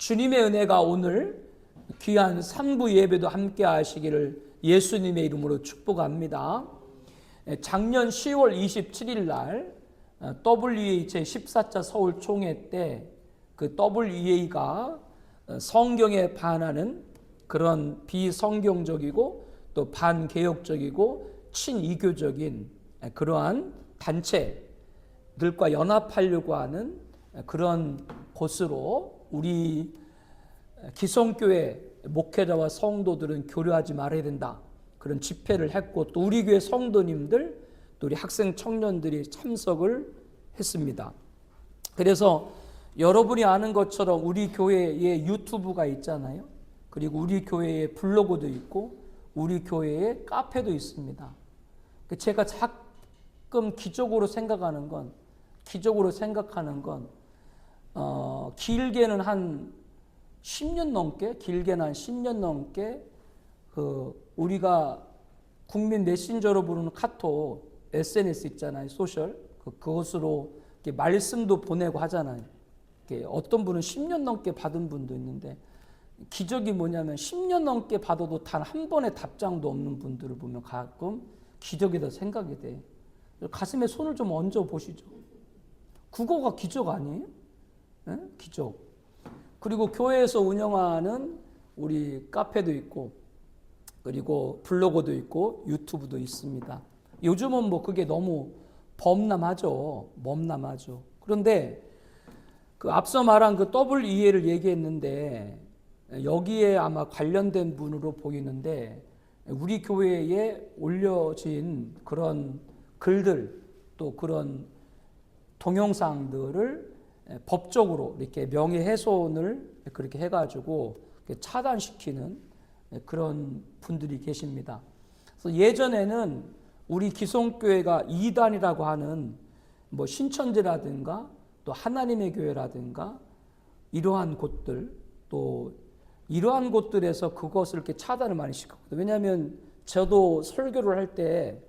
주님의 은혜가 오늘 귀한 3부 예배도 함께 하시기를 예수님의 이름으로 축복합니다. 작년 10월 27일 날 WEA 제14차 서울 총회 때 그 WEA가 성경에 반하는 그런 비성경적이고 또 반개혁적이고 친이교적인 그러한 단체들과 연합하려고 하는 그런 곳으로 우리 기성교회 목회자와 성도들은 교류하지 말아야 된다. 그런 집회를 했고 또 우리 교회 성도님들 또 우리 학생 청년들이 참석을 했습니다. 그래서 여러분이 아는 것처럼 우리 교회에 유튜브가 있잖아요. 그리고 우리 교회에 블로그도 있고 우리 교회에 카페도 있습니다. 제가 가끔 기적으로 생각하는 건 길게는 한 10년 넘게 우리가 국민 메신저로 부르는 카톡 SNS 있잖아요. 소셜 그것으로 이렇게 말씀도 보내고 하잖아요. 어떤 분은 10년 넘게 받은 분도 있는데 기적이 뭐냐면 10년 넘게 받아도 단 한 번의 답장도 없는 분들을 보면 가끔 기적이다 생각이 돼. 가슴에 손을 좀 얹어 보시죠. 그거가 기적 아니에요? 네? 기적. 그리고 교회에서 운영하는 우리 카페도 있고 그리고 블로그도 있고 유튜브도 있습니다. 요즘은 뭐 그게 너무 범람하죠. 그런데 그 앞서 말한 그 WEA를 얘기했는데 여기에 아마 관련된 분으로 보이는데 우리 교회에 올려진 그런 글들 또 그런 동영상들을 법적으로 이렇게 명예훼손을 그렇게 해가지고 차단시키는 그런 분들이 계십니다. 그래서 예전에는 우리 기성교회가 이단이라고 하는 뭐 신천지라든가 또 하나님의 교회라든가 이러한 곳들 또 이러한 곳들에서 그것을 이렇게 차단을 많이 시켰거든요. 왜냐하면 저도 설교를 할 때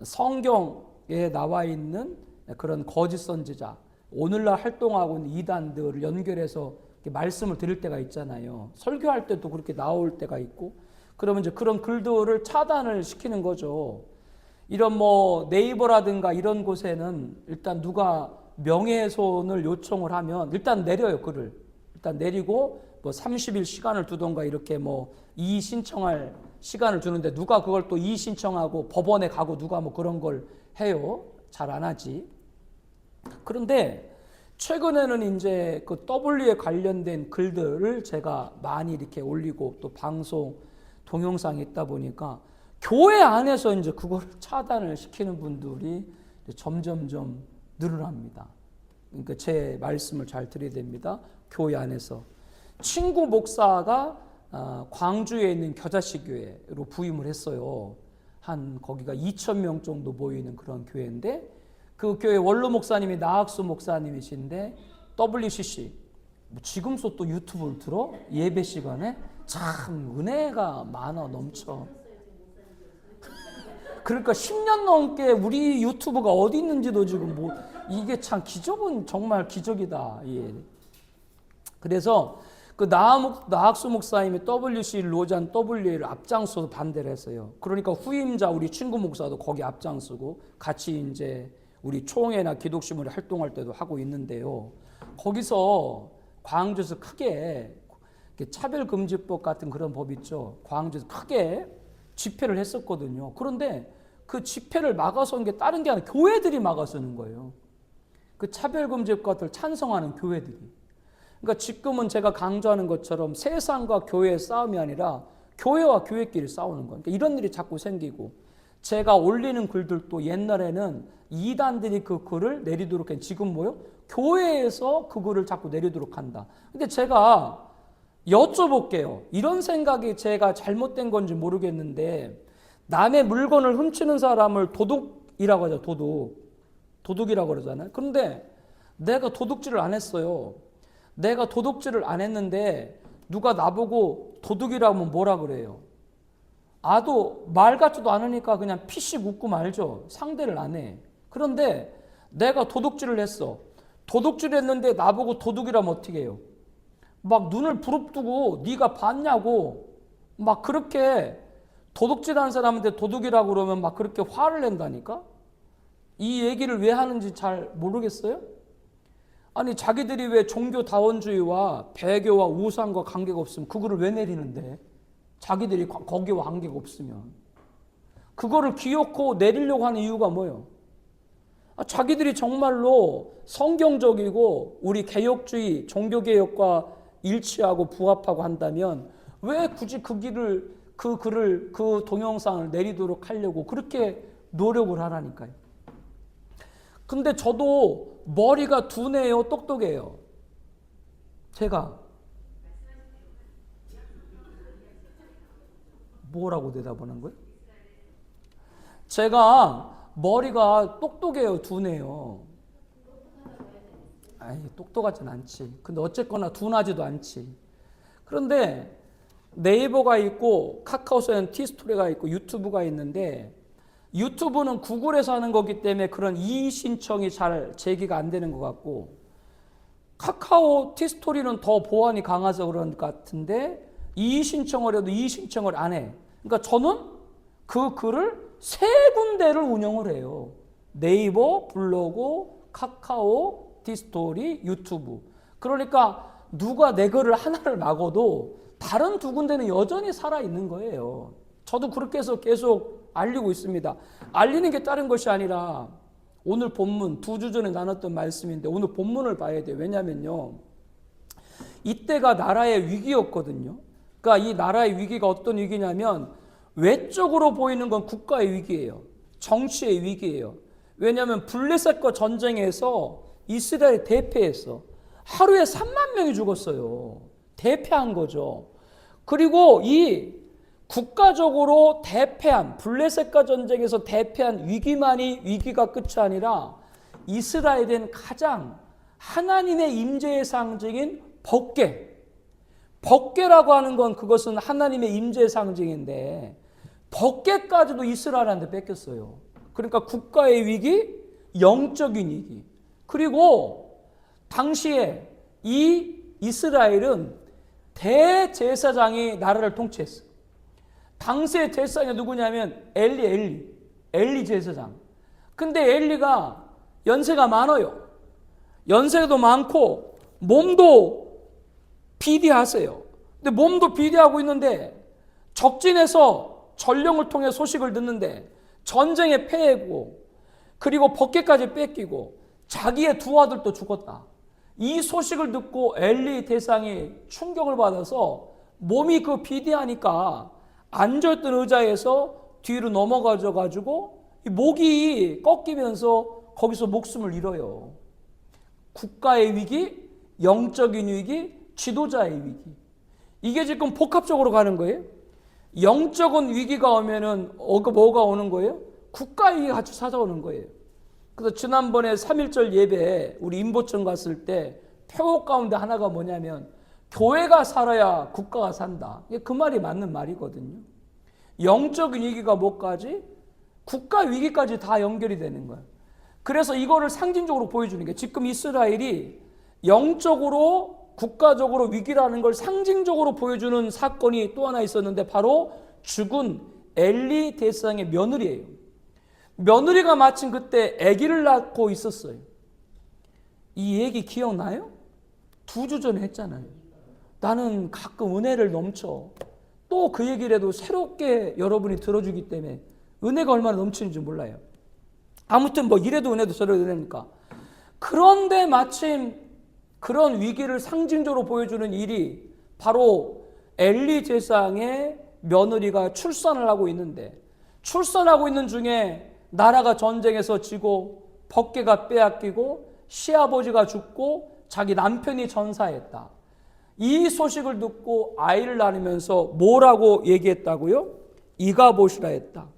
성경에 나와 있는 그런 거짓 선지자 오늘날 활동하고 있는 이단들을 연결해서 말씀을 드릴 때가 있잖아요. 설교할 때도 그렇게 나올 때가 있고 그러면 이제 그런 글들을 차단을 시키는 거죠. 이런 뭐 네이버라든가 이런 곳에는 일단 누가 명예훼손을 요청을 하면 일단 내려요. 글을 일단 내리고 뭐 30일 시간을 두던가 이렇게 뭐 이의 신청할 시간을 주는데 누가 그걸 또 이의 신청하고 법원에 가고 누가 뭐 그런 걸 해요. 잘 안 하지. 그런데 최근에는 이제 그 W에 관련된 글들을 제가 많이 이렇게 올리고 또 방송 동영상이 있다 보니까 교회 안에서 이제 그걸 차단을 시키는 분들이 점점점 늘어납니다. 그러니까 제 말씀을 잘 들어야 됩니다. 교회 안에서 친구 목사가 광주에 있는 겨자씨 교회로 부임을 했어요. 한 거기가 2,000명 정도 모이는 그런 교회인데 그 교회 원로 목사님이 나학수 목사님이신데 WCC 지금서 또 유튜브를 들어 예배 시간에 참 은혜가 많아 넘쳐. 그러니까 10년 넘게 우리 유튜브가 어디 있는지도 지금 뭐 이게 참 기적은 정말 기적이다. 예. 그래서 그 나학수 목사님이 WC 로잔 WA를 앞장서서 반대를 했어요. 그러니까 후임자 우리 친구 목사도 거기 앞장서고 같이 이제 우리 총회나 기독신문에 활동할 때도 하고 있는데요. 거기서 광주에서 크게 차별금지법 같은 그런 법 있죠. 광주에서 크게 집회를 했었거든요. 그런데 그 집회를 막아서는 게 다른 게 아니라 교회들이 막아서는 거예요. 그 차별금지법 같은 걸 찬성하는 교회들이. 그러니까 지금은 제가 강조하는 것처럼 세상과 교회의 싸움이 아니라 교회와 교회끼리 싸우는 거예요. 그러니까 이런 일이 자꾸 생기고 제가 올리는 글들도 옛날에는 이단들이 그 글을 내리도록 해. 지금 뭐요? 교회에서 그 글을 자꾸 내리도록 한다. 근데 제가 여쭤볼게요. 이런 생각이 제가 잘못된 건지 모르겠는데 남의 물건을 훔치는 사람을 도둑이라고 하죠. 도둑이라고 그러잖아요. 그런데 내가 도둑질을 안 했어요. 내가 도둑질을 안 했는데 누가 나보고 도둑이라고 하면 뭐라 그래요? 아도 말 같지도 않으니까 그냥 피식 웃고 말죠. 상대를 안 해. 그런데 내가 도둑질을 했어. 도둑질을 했는데 나보고 도둑이라면 어떻게 해요? 막 눈을 부릅뜨고 네가 봤냐고 막 그렇게 도둑질하는 사람한테 도둑이라고 그러면 막 그렇게 화를 낸다니까? 이 얘기를 왜 하는지 잘 모르겠어요? 아니 자기들이 왜 종교다원주의와 배교와 우상과 관계가 없으면 그거를 왜 내리는데? 자기들이 거기와 관계가 없으면 그거를 기어코 내리려고 하는 이유가 뭐예요? 자기들이 정말로 성경적이고 우리 개혁주의 종교개혁과 일치하고 부합하고 한다면 왜 굳이 그 길을 그 글을 그 동영상을 내리도록 하려고 그렇게 노력을 하라니까요. 근데 저도 머리가 둔해요, 똑똑해요. 제가 뭐라고 대답하는 거예요? 제가 머리가 똑똑해요, 둔해요. 아이, 똑똑하진 않지. 근데 어쨌거나 둔하지도 않지. 그런데 네이버가 있고 카카오에는 티스토리가 있고 유튜브가 있는데 유튜브는 구글에서 하는 거기 때문에 그런 이의 신청이 잘 제기가 안 되는 것 같고 카카오 티스토리는 더 보안이 강해서 그런 것 같은데 이의 신청을 해도 이의 신청을 안 해. 그러니까 저는 그 글을 세 군데를 운영을 해요. 네이버, 블로그, 카카오, 티스토리, 유튜브. 그러니까 누가 내 글을 하나를 막어도 다른 두 군데는 여전히 살아있는 거예요. 저도 그렇게 해서 계속 알리고 있습니다. 알리는 게 다른 것이 아니라 오늘 본문 2주 전에 나눴던 말씀인데 오늘 본문을 봐야 돼요. 왜냐면요. 이때가 나라의 위기였거든요. 그러니까 이 나라의 위기가 어떤 위기냐면 외적으로 보이는 건 국가의 위기예요. 정치의 위기예요. 왜냐하면 블레셋과 전쟁에서 이스라엘 대패했어. 하루에 3만 명이 죽었어요. 대패한 거죠. 그리고 이 국가적으로 대패한 블레셋과 전쟁에서 대패한 위기만이 위기가 끝이 아니라 이스라엘은 가장 하나님의 임재의 상징인 법궤라고 하는 건 그것은 하나님의 임재의 상징인데 법궤까지도 이스라엘한테 뺏겼어요. 그러니까 국가의 위기, 영적인 위기. 그리고 당시에 이 이스라엘은 대제사장이 나라를 통치했어. 당시의 제사장이 누구냐면 엘리 제사장. 근데 엘리가 연세가 많아요. 연세도 많고 몸도 비대하세요. 근데 몸도 비대하고 있는데 적진에서 전령을 통해 소식을 듣는데 전쟁에 패하고 그리고 법궤까지 뺏기고 자기의 두 아들도 죽었다. 이 소식을 듣고 엘리 대상이 충격을 받아서 몸이 그 비대하니까 앉아있던 의자에서 뒤로 넘어가져 가지고 목이 꺾이면서 거기서 목숨을 잃어요. 국가의 위기, 영적인 위기, 지도자의 위기. 이게 지금 복합적으로 가는 거예요. 영적인 위기가 오면은 뭐가 오는 거예요? 국가의 위기가 같이 찾아오는 거예요. 그래서 지난번에 3.1절 예배에 우리 임보청 갔을 때 표어 가운데 하나가 뭐냐면 교회가 살아야 국가가 산다. 그 말이 맞는 말이거든요. 영적인 위기가 뭐까지? 국가 위기까지 다 연결이 되는 거예요. 그래서 이거를 상징적으로 보여주는 게 지금 이스라엘이 영적으로 국가적으로 위기라는 걸 상징적으로 보여주는 사건이 또 하나 있었는데 바로 죽은 엘리 대상의 며느리예요. 며느리가 마침 그때 아기를 낳고 있었어요. 이 얘기 기억나요? 2주 전에 했잖아요. 나는 가끔 은혜를 넘쳐. 또 그 얘기를 해도 새롭게 여러분이 들어주기 때문에 은혜가 얼마나 넘치는지 몰라요. 아무튼 뭐 이래도 은혜도 저래도 은혜니까. 그런데 마침 그런 위기를 상징적으로 보여주는 일이 바로 엘리 제사장의 며느리가 출산을 하고 있는데 출산하고 있는 중에 나라가 전쟁에서 지고 법궤가 빼앗기고 시아버지가 죽고 자기 남편이 전사했다. 이 소식을 듣고 아이를 낳으면서 뭐라고 얘기했다고요? 이가봇이라 했다.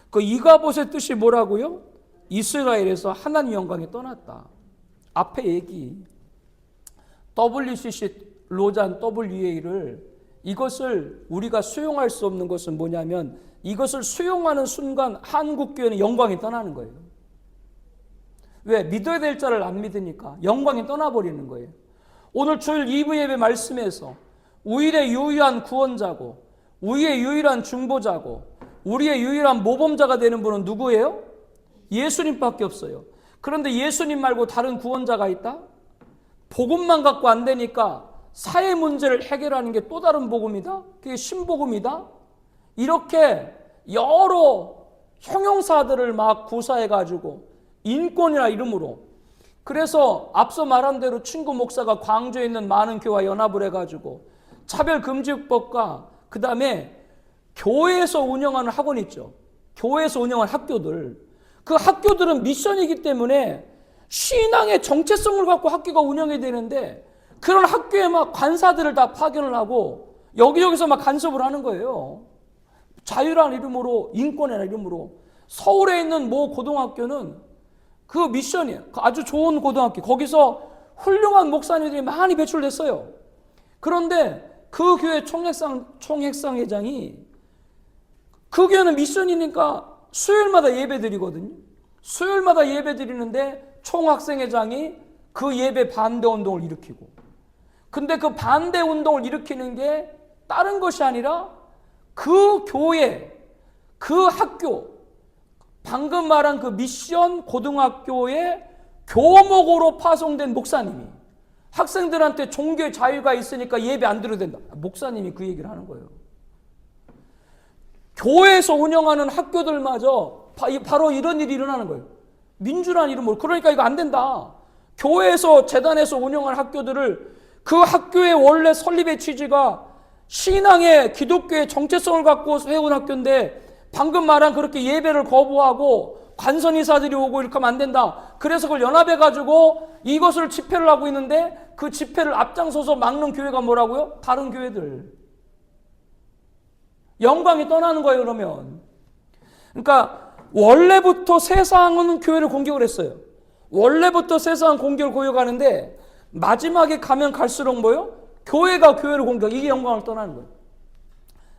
그 이가봇의 뜻이 뭐라고요? 이스라엘에서 하나님 영광이 떠났다. 앞에 얘기. WCC 로잔 WA를 이것을 우리가 수용할 수 없는 것은 뭐냐면 이것을 수용하는 순간 한국교회는 영광이 떠나는 거예요. 왜? 믿어야 될 자를 안 믿으니까 영광이 떠나버리는 거예요. 오늘 주일 2부 예배 말씀에서 우리의 유일한 구원자고 우리의 유일한 중보자고 우리의 유일한 모범자가 되는 분은 누구예요? 예수님밖에 없어요. 그런데 예수님 말고 다른 구원자가 있다? 복음만 갖고 안 되니까 사회 문제를 해결하는 게 또 다른 복음이다? 그게 신복음이다? 이렇게 여러 형용사들을 막 구사해가지고 인권이라 이름으로, 그래서 앞서 말한 대로 친구 목사가 광주에 있는 많은 교회와 연합을 해가지고 차별금지법과 그 다음에 교회에서 운영하는 학원 있죠. 교회에서 운영하는 학교들. 그 학교들은 미션이기 때문에 신앙의 정체성을 갖고 학교가 운영이 되는데 그런 학교에 막 관사들을 다 파견을 하고 여기저기서 막 간섭을 하는 거예요. 자유라는 이름으로, 인권이라는 이름으로. 서울에 있는 모 고등학교는 그 미션이에요. 아주 좋은 고등학교. 거기서 훌륭한 목사님들이 많이 배출됐어요. 그런데 그 교회 총회장이 그 교회는 미션이니까 수요일마다 예배 드리거든요. 수요일마다 예배 드리는데 총학생회장이 그 예배 반대 운동을 일으키고, 근데 그 반대 운동을 일으키는 게 다른 것이 아니라 그 교회, 그 학교, 방금 말한 그 미션 고등학교의 교목으로 파송된 목사님이 학생들한테 종교의 자유가 있으니까 예배 안 드려도 된다. 목사님이 그 얘기를 하는 거예요. 교회에서 운영하는 학교들마저 바로 이런 일이 일어나는 거예요. 민주라는 이름으로. 그러니까 이거 안 된다. 교회에서 재단에서 운영하는 학교들을, 그 학교의 원래 설립의 취지가 신앙의 기독교의 정체성을 갖고 세운 학교인데 방금 말한 그렇게 예배를 거부하고 관선이사들이 오고 이렇게 하면 안 된다. 그래서 그걸 연합해가지고 이것을 집회를 하고 있는데 그 집회를 앞장서서 막는 교회가 뭐라고요? 다른 교회들. 영광이 떠나는 거예요, 그러면. 그러니까 원래부터 세상은 교회를 공격을 했어요. 원래부터 세상은 공격을 공격하는데 마지막에 가면 갈수록 뭐예요? 교회가 교회를 공격, 이게 영광을 떠나는 거예요.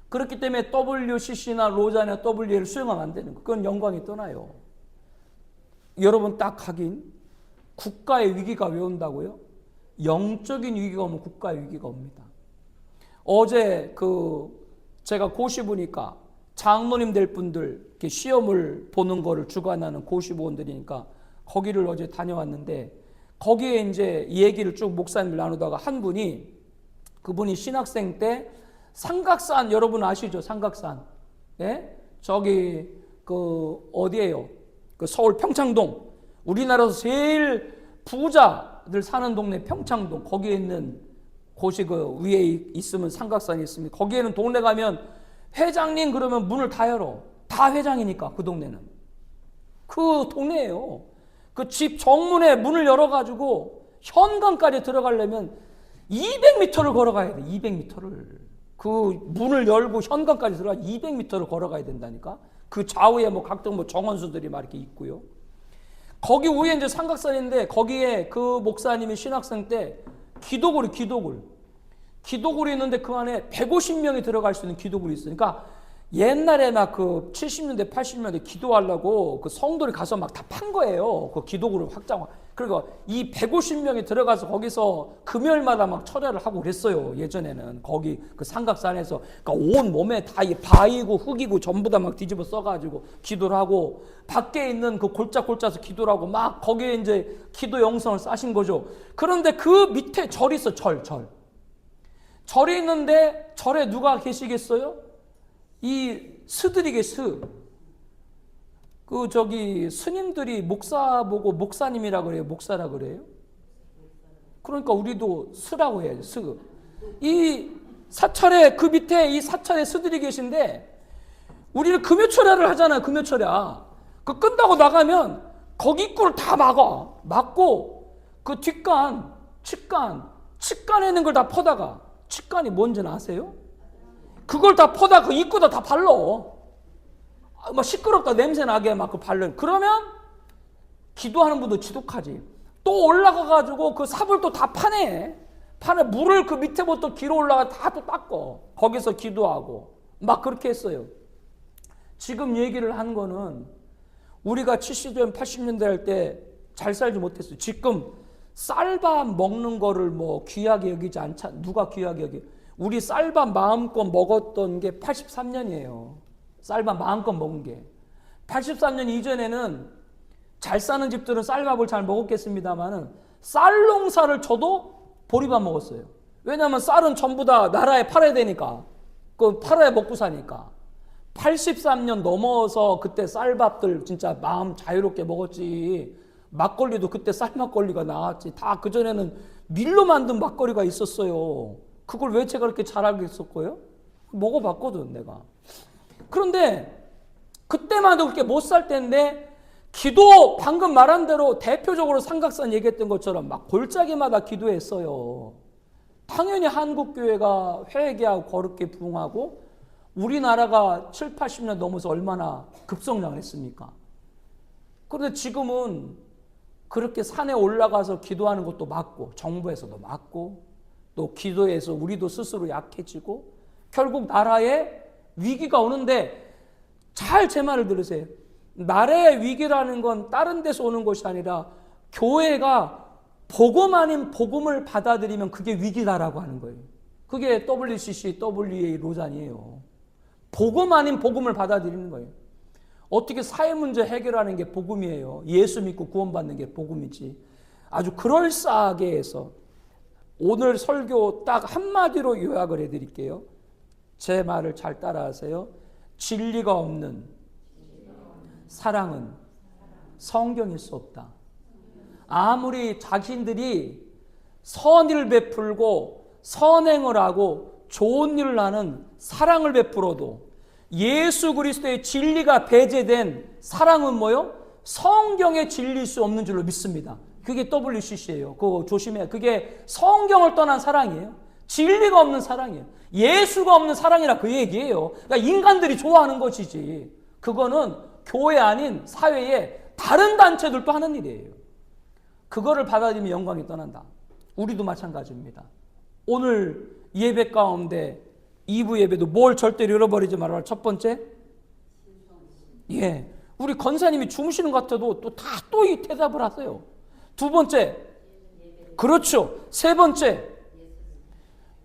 그렇기 때문에 WCC나 로자나 WA를 수용하면 안 되는 거예요. 그건 영광이 떠나요. 여러분 딱 하긴 국가의 위기가 왜 온다고요? 영적인 위기가 오면 국가의 위기가 옵니다. 어제 제가 고시 보니까 장로님 될 분들 이렇게 시험을 보는 거를 주관하는 고시부원들이니까 거기를 어제 다녀왔는데 거기에 이제 얘기를 쭉 목사님을 나누다가 한 분이, 그분이 신학생 때 삼각산, 여러분 아시죠? 삼각산. 예? 저기 어디예요? 그 서울 평창동. 우리나라에서 제일 부자들 사는 동네 평창동. 거기에 있는 곳이 그 위에 있으면 삼각산이 있습니다. 거기에는 동네 가면 회장님 그러면 문을 다 열어. 다 회장이니까 그 동네는. 그 동네예요. 그 집 정문에 문을 열어가지고 현관까지 들어가려면 200m를 걸어가야 돼. 200m를. 그 문을 열고 현관까지 들어가 200m를 걸어가야 된다니까. 그 좌우에 뭐 각종 뭐 정원수들이 막 이렇게 있고요. 거기 위에 이제 삼각산인데 거기에 그 목사님이 신학생 때 기도굴이 있는데 그 안에 150명이 들어갈 수 있는 기도굴이 있어요. 그러니까 옛날에 막 그 70년대 80년대 기도하려고 그 성도를 가서 막 다 판 거예요. 그 기도굴을 확장. 그리고 이 150명이 들어가서 거기서 금요일마다 막 철야를 하고 그랬어요. 예전에는 거기 그 삼각산에서. 그러니까 온 몸에 다 이 바위고 흙이고 전부 다 막 뒤집어 써가지고 기도를 하고, 밖에 있는 그 골짜골짜서 기도를 하고 막 거기에 이제 기도 영성을 쌓으신 거죠. 그런데 그 밑에 절이 있어. 절이 있는데 절에 누가 계시겠어요? 이 스들이게 스님들이 목사 보고 목사님이라 그래요? 목사라 그래요? 그러니까 우리도 스라고 해야죠. 스. 이 사찰에, 그 밑에 이 사찰에 스들이 계신데 우리는 금요철야를 하잖아요. 금요철야. 그 끝나고 나가면 거기 입구를 다 막고 그 뒷간, 칙간에 있는 걸 다 퍼다가, 칙간이 뭔지는 아세요? 그걸 다 퍼다 그 입구다 다 발로. 막 시끄럽다 냄새 나게 막 그 발로. 그러면 기도하는 분도 지독하지. 또 올라가가지고 그 삽을 또 다 파내 물을 그 밑에부터 기로 올라가 다 또 닦고 거기서 기도하고 막 그렇게 했어요. 지금 얘기를 한 거는 우리가 70년 80년대 할 때 잘 살지 못했어요. 지금 쌀밥 먹는 거를 뭐 귀하게 여기지 않자. 누가 귀하게 여기? 우리 쌀밥 마음껏 먹었던 게 83년이에요. 쌀밥 마음껏 먹은 게. 83년 이전에는 잘 사는 집들은 쌀밥을 잘 먹었겠습니다만은 쌀 농사를 쳐도 보리밥 먹었어요. 왜냐하면 쌀은 전부 다 나라에 팔아야 되니까. 그 팔아야 먹고 사니까. 83년 넘어서 그때 쌀밥들 진짜 마음 자유롭게 먹었지. 막걸리도 그때 쌀막걸리가 나왔지. 다 그전에는 밀로 만든 막걸리가 있었어요. 그걸 왜 제가 그렇게 잘 알겠었고요? 먹어봤거든 내가. 그런데 그때만 해도 그렇게 못 살 때인데 기도 방금 말한 대로 대표적으로 삼각산 얘기했던 것처럼 막 골짜기마다 기도했어요. 당연히 한국교회가 회개하고 거룩게 부흥하고 우리나라가 7, 80년 넘어서 얼마나 급성장을 했습니까? 그런데 지금은 그렇게 산에 올라가서 기도하는 것도 맞고 정부에서도 맞고 또 기도에서 우리도 스스로 약해지고 결국 나라에 위기가 오는데 잘 제 말을 들으세요. 나라의 위기라는 건 다른 데서 오는 것이 아니라 교회가 복음 아닌 복음을 받아들이면 그게 위기다라고 하는 거예요. 그게 WCC, WA 로잔이에요. 복음 아닌 복음을 받아들이는 거예요. 어떻게 사회 문제 해결하는 게 복음이에요. 예수 믿고 구원받는 게 복음이지. 아주 그럴싸하게 해서 오늘 설교 딱 한마디로 요약을 해드릴게요. 제 말을 잘 따라하세요. 진리가 없는 사랑은 성경일 수 없다. 아무리 자신들이 선의를 베풀고 선행을 하고 좋은 일을 하는 사랑을 베풀어도 예수 그리스도의 진리가 배제된 사랑은 뭐요? 성경의 진리일 수 없는 줄로 믿습니다. 그게 WCC예요. 그거 조심해야. 그게 성경을 떠난 사랑이에요. 진리가 없는 사랑이에요. 예수가 없는 사랑이라 그 얘기예요. 그러니까 인간들이 좋아하는 것이지. 그거는 교회 아닌 사회에 다른 단체들도 하는 일이에요. 그거를 받아들이면 영광이 떠난다. 우리도 마찬가지입니다. 오늘 예배 가운데 2부 예배도 뭘 절대로 잃어버리지 말아라. 첫 번째, 예, 우리 권사님이 주무시는 것 같아도 또 다 또 이 대답을 하세요. 두 번째, 그렇죠. 세 번째,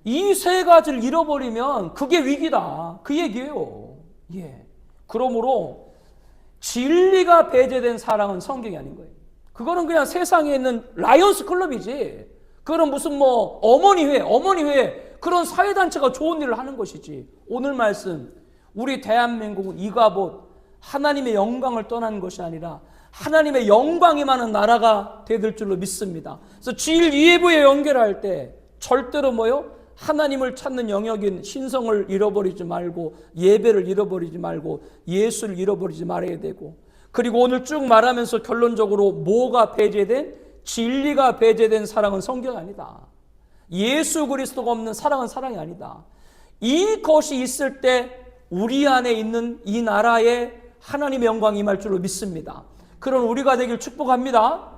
이 세 가지를 잃어버리면 그게 위기다. 그 얘기예요. 예. 그러므로 진리가 배제된 사랑은 성경이 아닌 거예요. 그거는 그냥 세상에 있는 라이언스 클럽이지. 그거는 무슨 뭐 어머니회 그런 사회단체가 좋은 일을 하는 것이지. 오늘 말씀 우리 대한민국은 이가봇 하나님의 영광을 떠나는 것이 아니라 하나님의 영광이 많은 나라가 되될 줄로 믿습니다. 그래서 주일 예배에 연결할 때 절대로 뭐요? 하나님을 찾는 영역인 신성을 잃어버리지 말고 예배를 잃어버리지 말고 예수를 잃어버리지 말아야 되고, 그리고 오늘 쭉 말하면서 결론적으로 뭐가 배제된? 진리가 배제된 사랑은 성경 아니다. 예수 그리스도가 없는 사랑은 사랑이 아니다. 이것이 있을 때 우리 안에 있는 이 나라에 하나님의 영광이 임할 줄로 믿습니다. 그런 우리가 되길 축복합니다.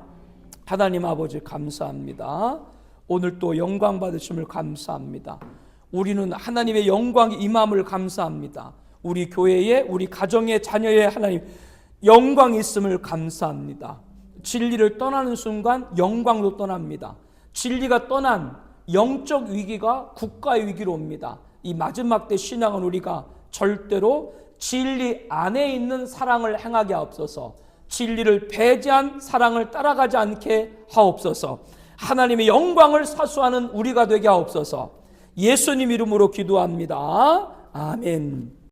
하나님 아버지 감사합니다. 오늘 또 영광 받으심을 감사합니다. 우리는 하나님의 영광이 임함을 감사합니다. 우리 교회에 우리 가정의 자녀의 하나님 영광이 있음을 감사합니다. 진리를 떠나는 순간 영광도 떠납니다. 진리가 떠난 영적 위기가 국가의 위기로 옵니다. 이 마지막 때 신앙은 우리가 절대로 진리 안에 있는 사랑을 행하게 하옵소서. 진리를 배제한 사랑을 따라가지 않게 하옵소서. 하나님의 영광을 사수하는 우리가 되게 하옵소서. 예수님 이름으로 기도합니다. 아멘.